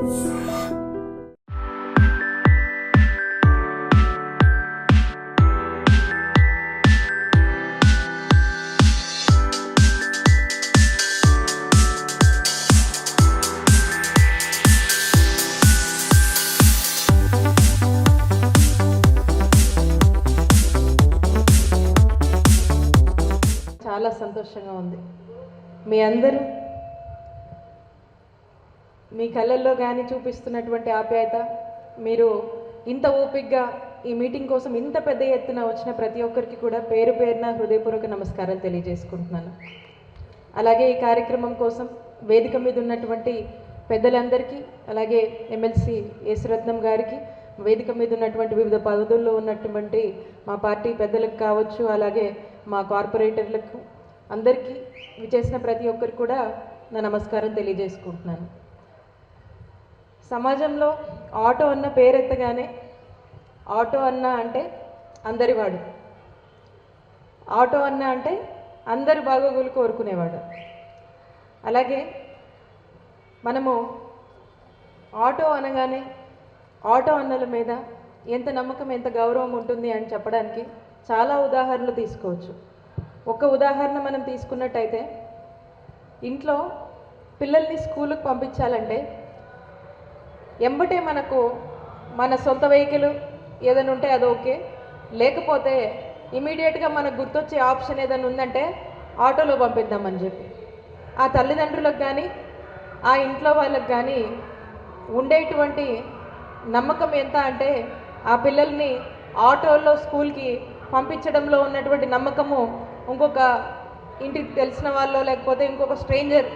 చాలా సంతోషంగా ఉంది. మీ అందరూ మీ కళ్ళల్లో కానీ చూపిస్తున్నటువంటి ఆప్యాయత, మీరు ఇంత ఓపికగా ఈ మీటింగ్ కోసం ఇంత పెద్ద ఎత్తున వచ్చిన ప్రతి ఒక్కరికి కూడా పేరు పేరున హృదయపూర్వక నమస్కారాలు తెలియజేసుకుంటున్నాను. అలాగే ఈ కార్యక్రమం కోసం వేదిక మీద ఉన్నటువంటి పెద్దలందరికీ, అలాగే ఎమ్మెల్సీ యేసురత్నం గారికి, వేదిక మీద ఉన్నటువంటి వివిధ పదవుల్లో ఉన్నటువంటి మా పార్టీ పెద్దలకు కావచ్చు, అలాగే మా కార్పొరేటర్లకు అందరికీ విచేసిన ప్రతి ఒక్కరికి కూడా నా నమస్కారం తెలియజేసుకుంటున్నాను. సమాజంలో ఆటో అన్న పేరెత్తగానే ఆటో అన్న అంటే అందరివాడు, ఆటో అన్న అంటే అందరి బాగోగులు కోరుకునేవాడు. అలాగే మనము ఆటో అనగానే ఆటో అన్నల మీద ఎంత నమ్మకం, ఎంత గౌరవం ఉంటుంది అని చెప్పడానికి చాలా ఉదాహరణలు తీసుకోవచ్చు. ఒక ఉదాహరణ మనం తీసుకున్నట్టయితే, ఇంట్లో పిల్లల్ని స్కూలుకు పంపించాలంటే ఎంబటే మనకు మన సొంత వెహికల్ ఏదైనా ఉంటే అది ఓకే, లేకపోతే ఇమీడియట్గా మనకు గుర్తొచ్చే ఆప్షన్ ఏదైనా ఉందంటే ఆటోలో పంపిద్దామని చెప్పి ఆ తల్లిదండ్రులకు కానీ ఆ ఇంట్లో వాళ్ళకి కానీ ఉండేటువంటి నమ్మకం ఎంత అంటే, ఆ పిల్లల్ని ఆటోలో స్కూల్కి పంపించడంలో ఉన్నటువంటి నమ్మకము ఇంకొక ఇంటికి తెలిసిన వాళ్ళు లేకపోతే ఇంకొక స్ట్రేంజర్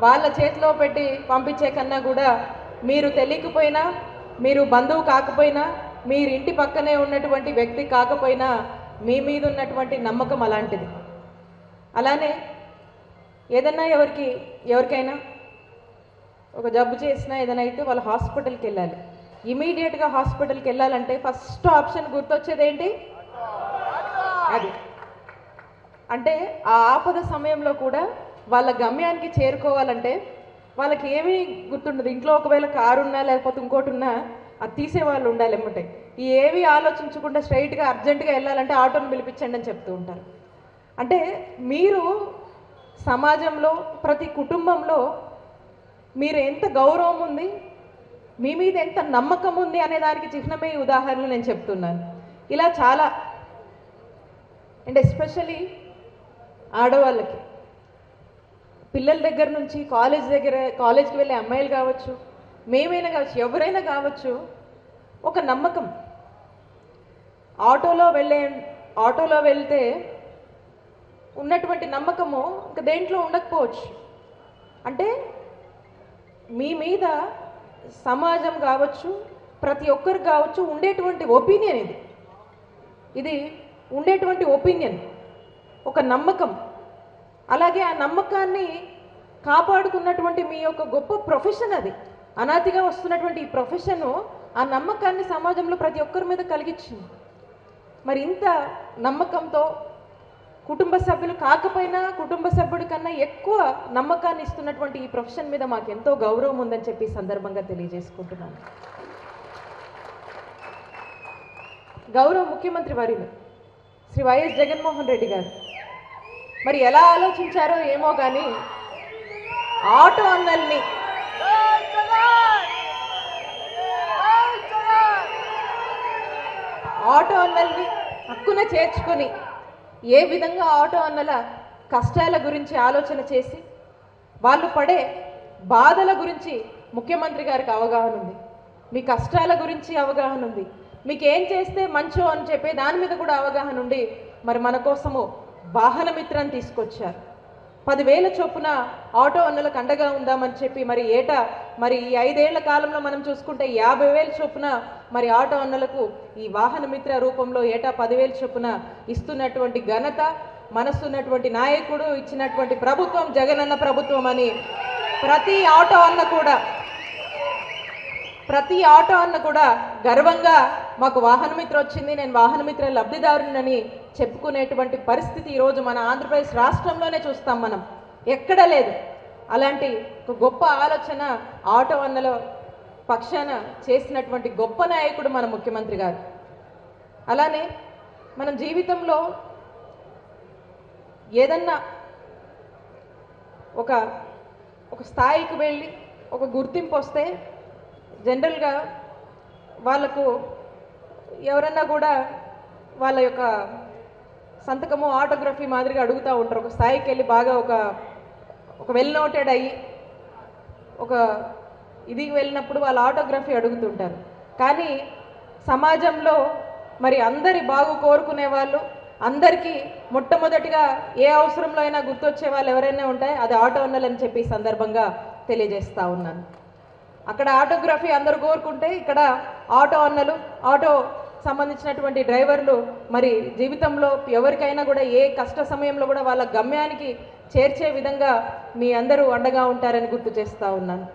వాళ్ళ చేతిలో పెట్టి పంపించే కన్నా కూడా, మీరు తెలియకపోయినా, మీరు బంధువు కాకపోయినా, మీరు ఇంటి పక్కనే ఉన్నటువంటి వ్యక్తి కాకపోయినా మీ మీద ఉన్నటువంటి నమ్మకం అలాంటిది. అలానే ఏదన్నా ఎవరికైనా ఒక జబ్బు చేసినా ఏదైనా అయితే వాళ్ళు హాస్పిటల్కి వెళ్ళాలి. ఇమీడియట్గా హాస్పిటల్కి వెళ్ళాలంటే ఫస్ట్ ఆప్షన్ గుర్తొచ్చేది ఏంటి? అది. అంటే ఆ ఆపద సమయంలో కూడా వాళ్ళ గమ్యానికి చేరుకోవాలంటే వాళ్ళకి ఏమీ గుర్తుండదు. ఇంట్లో ఒకవేళ కారు ఉన్నా లేకపోతే ఇంకోటి ఉన్నా అది తీసేవాళ్ళు ఉండాలి ఎమ్మటే. ఈ ఏవి ఆలోచించకుండా స్ట్రైట్గా అర్జెంటుగా వెళ్ళాలంటే ఆటోని పిలిపించండి అని చెప్తూ ఉంటారు. అంటే మీరు సమాజంలో ప్రతి కుటుంబంలో మీరు ఎంత గౌరవం ఉంది, మీ మీద ఎంత నమ్మకం ఉంది అనే దానికి చిహ్నమే ఈ ఉదాహరణలు నేను చెప్తున్నాను. ఇలా చాలా, అండ్ ఎస్పెషలీ ఆడవాళ్ళకి, పిల్లల దగ్గర నుంచి కాలేజ్కి వెళ్ళే అమ్మాయిలు కావచ్చు, మేమైనా కావచ్చు, ఎవరైనా కావచ్చు, ఒక నమ్మకం. ఆటోలో వెళ్తే ఉన్నటువంటి నమ్మకము ఇంకా దేంట్లో ఉండకపోవచ్చు. అంటే మీ మీద సమాజం కావచ్చు, ప్రతి ఒక్కరు కావచ్చు ఉండేటువంటి ఒపీనియన్ ఇది ఉండేటువంటి ఒపీనియన్, ఒక నమ్మకం. అలాగే ఆ నమ్మకాన్ని కాపాడుకున్నటువంటి మీ యొక్క గొప్ప ప్రొఫెషన్ అది. అనాదిగా వస్తున్నటువంటి ఈ ప్రొఫెషను ఆ నమ్మకాన్ని సమాజంలో ప్రతి ఒక్కరి మీద కలిగించింది. మరి ఇంత నమ్మకంతో కుటుంబ సభ్యులు కాకపోయినా కుటుంబ సభ్యుడి కన్నా ఎక్కువ నమ్మకాన్ని ఇస్తున్నటువంటి ఈ ప్రొఫెషన్ మీద మాకు ఎంతో గౌరవం ఉందని చెప్పి సందర్భంగా తెలియజేసుకుంటున్నాను. గౌరవ ముఖ్యమంత్రి వర్యులు శ్రీ వైఎస్ జగన్మోహన్ రెడ్డి గారు మరి ఎలా ఆలోచించారో ఏమో కానీ ఆటో అన్నల్ని హక్కున చేర్చుకొని ఏ విధంగా ఆటో అన్నల కష్టాల గురించి ఆలోచన చేసి వాళ్ళు పడే బాధల గురించి ముఖ్యమంత్రి గారికి అవగాహన ఉంది, మీ కష్టాల గురించి అవగాహన ఉంది, మీకు ఏం చేస్తే మంచో అని చెప్పే దాని మీద కూడా అవగాహన ఉండి మరి మన కోసము వాహన మిత్రాన్ని తీసుకొచ్చారు. 10,000 చొప్పున ఆటో అన్నలకు అండగా ఉందామని చెప్పి మరి ఏటా మరి ఈ 5 ఏళ్ల కాలంలో మనం చూసుకుంటే 50,000 చొప్పున మరి ఆటో అన్నలకు ఈ వాహన మిత్ర రూపంలో ఏటా 10,000 చొప్పున ఇస్తున్నటువంటి ఘనత మనసున్నటువంటి నాయకుడు ఇచ్చినటువంటి ప్రభుత్వం జగనన్న ప్రభుత్వం అని ప్రతి ఆటో అన్న కూడా గర్వంగా మాకు వాహన మిత్ర వచ్చింది, నేను వాహన మిత్ర లబ్ధిదారునని చెప్పుకునేటువంటి పరిస్థితి ఈరోజు మన ఆంధ్రప్రదేశ్ రాష్ట్రంలోనే చూస్తాం. మనం ఎక్కడా లేదు. అలాంటి ఒక గొప్ప ఆలోచన ఆటో అన్నలో పక్షాన చేసినటువంటి గొప్ప నాయకుడు మన ముఖ్యమంత్రి గారు. అలానే మనం జీవితంలో ఏదన్నా ఒక స్థాయికి వెళ్ళి ఒక గుర్తింపు వస్తే జనరల్గా వాళ్ళకు ఎవరన్నా కూడా వాళ్ళ యొక్క సంతకము ఆటోగ్రఫీ మాదిరిగా అడుగుతూ ఉంటారు. ఒక స్థాయికి వెళ్ళి బాగా ఒక వెల్ నోటెడ్ అయ్యి ఒక ఇదికి వెళ్ళినప్పుడు వాళ్ళ ఆటోగ్రఫీ అడుగుతుంటారు. కానీ సమాజంలో మరి అందరి బాగు కోరుకునే వాళ్ళు, అందరికీ మొట్టమొదటిగా ఏ అవసరంలో అయినా గుర్తొచ్చే వాళ్ళు ఎవరైనా ఉంటే అది ఆటో అన్నలని చెప్పి ఈ సందర్భంగా తెలియజేస్తూ ఉన్నాను. అక్కడ ఆటోగ్రఫీ అందరూ కోరుకుంటే ఇక్కడ ఆటో అన్నలు, ఆటో సంబంధించినటువంటి డ్రైవర్లు మరి జీవితంలో ఎవరికైనా కూడా ఏ కష్ట సమయంలో కూడా వాళ్ళ గమ్యానికి చేర్చే విధంగా మీ అందరూ అండగా ఉంటారని గుర్తు చేస్తూ ఉన్నాను.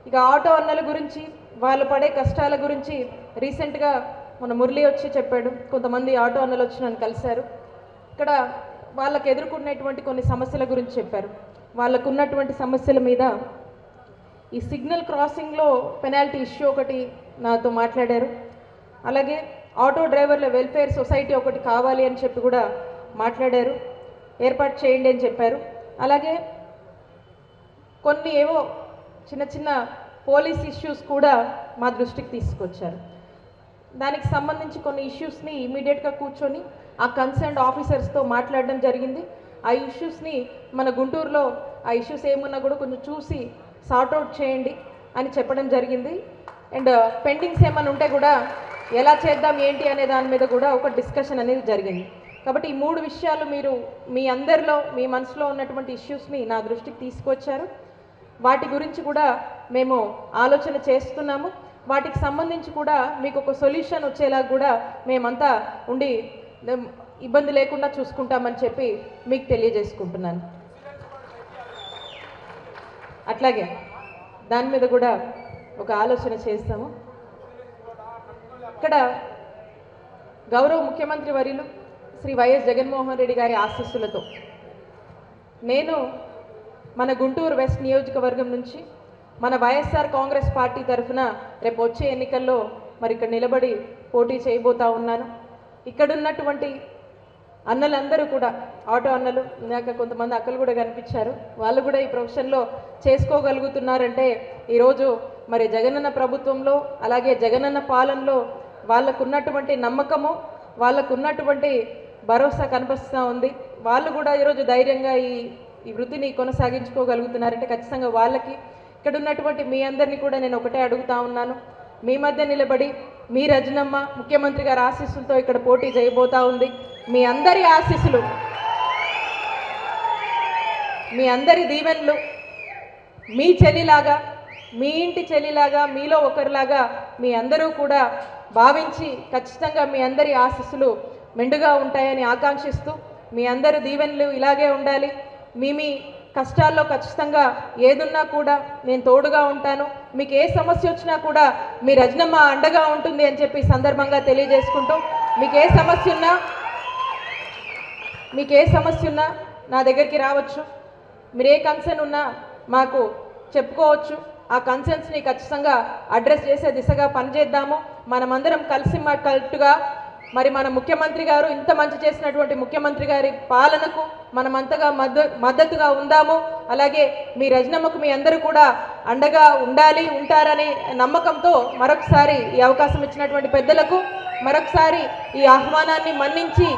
ఇక ఆటో అన్నల గురించి, వాళ్ళు పడే కష్టాల గురించి రీసెంట్గా మన మురళి వచ్చి చెప్పాడు. కొంతమంది ఆటో అన్నలు వచ్చి నన్ను కలిశారు. ఇక్కడ వాళ్ళకు ఎదుర్కొన్నటువంటి కొన్ని సమస్యల గురించి చెప్పారు. వాళ్ళకు ఉన్నటువంటి సమస్యల మీద ఈ సిగ్నల్ క్రాసింగ్లో పెనాల్టీ ఇష్యూ ఒకటి నాతో మాట్లాడారు. అలాగే ఆటో డ్రైవర్ల వెల్ఫేర్ సొసైటీ ఒకటి కావాలి అని చెప్పి కూడా మాట్లాడారు, ఏర్పాటు చేయండి అని చెప్పారు. అలాగే కొన్ని ఏవో చిన్న చిన్న పోలీస్ ఇష్యూస్ కూడా మా దృష్టికి తీసుకొచ్చారు. దానికి సంబంధించి కొన్ని ఇష్యూస్ని ఇమీడియట్గా కూర్చొని ఆ కన్సర్న్డ్ ఆఫీసర్స్తో మాట్లాడడం జరిగింది. ఆ ఇష్యూస్ని మన గుంటూరులో ఆ ఇష్యూస్ ఏమున్నా కూడా కొంచెం చూసి సార్ట్అవుట్ చేయండి అని చెప్పడం జరిగింది. అండ్ పెండింగ్స్ ఏమైనా ఉంటే కూడా ఎలా చేద్దాం ఏంటి అనే దాని మీద కూడా ఒక డిస్కషన్ అనేది జరిగింది. కాబట్టి ఈ 3 విషయాలు మీరు మీ అందరిలో మీ మనసులో ఉన్నటువంటి ఇష్యూస్ని నా దృష్టికి తీసుకొచ్చారు. వాటి గురించి కూడా మేము ఆలోచన చేస్తున్నాము. వాటికి సంబంధించి కూడా మీకు ఒక సొల్యూషన్ వచ్చేలా కూడా మేమంతా ఉండి ఇబ్బంది లేకుండా చూసుకుంటామని చెప్పి మీకు తెలియజేసుకుంటున్నాను. అట్లాగే దాని మీద కూడా ఒక ఆలోచన చేస్తాము. ఇక్కడ గౌరవ ముఖ్యమంత్రి వర్యులు శ్రీ వైఎస్ జగన్మోహన్ రెడ్డి గారి ఆశీస్సులతో నేను మన గుంటూరు వెస్ట్ నియోజకవర్గం నుంచి మన వైఎస్ఆర్ కాంగ్రెస్ పార్టీ తరఫున రేపు వచ్చే ఎన్నికల్లో మరి ఇక్కడ నిలబడి పోటీ చేయబోతా ఉన్నాను. ఇక్కడున్నటువంటి అన్నలందరూ కూడా ఆటో అన్నలు, ఇందాక కొంతమంది అక్కలు కూడా కనిపించారు, వాళ్ళు కూడా ఈ ప్రొఫెషన్లో చేసుకోగలుగుతున్నారంటే ఈరోజు మరి జగనన్న ప్రభుత్వంలో అలాగే జగనన్న పాలనలో వాళ్ళకున్నటువంటి నమ్మకము, వాళ్ళకున్నటువంటి భరోసా కనిపిస్తూ ఉంది. వాళ్ళు కూడా ఈరోజు ధైర్యంగా ఈ వృత్తిని కొనసాగించుకోగలుగుతున్నారంటే ఖచ్చితంగా వాళ్ళకి ఇక్కడ ఉన్నటువంటి మీ అందరినీ కూడా నేను ఒకటే అడుగుతా ఉన్నాను. మీ మధ్య నిలబడి మీ రజనమ్మ ముఖ్యమంత్రి గారి ఆశీస్సులతో ఇక్కడ పోటీ చేయబోతా ఉంది. మీ అందరి ఆశీస్సులు, మీ అందరి దీవెనలు మీ చెల్లిలాగా, మీ ఇంటి చెల్లిలాగా, మీలో ఒకరిలాగా మీ అందరూ కూడా భావించి ఖచ్చితంగా మీ అందరి ఆశీస్సులు మెండుగా ఉంటాయని ఆకాంక్షిస్తూ మీ అందరి దీవెనలు ఇలాగే ఉండాలి. మీ కష్టాల్లో ఖచ్చితంగా ఏదున్నా కూడా నేను తోడుగా ఉంటాను. మీకు ఏ సమస్య వచ్చినా కూడా మీ రజనమ్మ అండగా ఉంటుంది అని చెప్పి సందర్భంగా తెలియజేసుకుంటూ మీకు ఏ సమస్య ఉన్నా నా దగ్గరికి రావచ్చు. మీరు ఏ కన్సర్న్ ఉన్నా మాకు చెప్పుకోవచ్చు. ఆ కన్సర్న్స్ని ఖచ్చితంగా అడ్రస్ చేసే దిశగా పనిచేద్దాము. మనమందరం కలిసికట్టుగా మరి మన ముఖ్యమంత్రి గారు ఇంత మంచి చేసినటువంటి ముఖ్యమంత్రి గారి పాలనకు మనమంతగా మద్దతుగా ఉందాము. అలాగే మీ రజనమ్మకు మీ అందరూ కూడా అండగా ఉంటారని నమ్మకంతో మరొకసారి ఈ అవకాశం ఇచ్చినటువంటి పెద్దలకు మరొకసారి ఈ ఆహ్వానాన్ని మన్నించి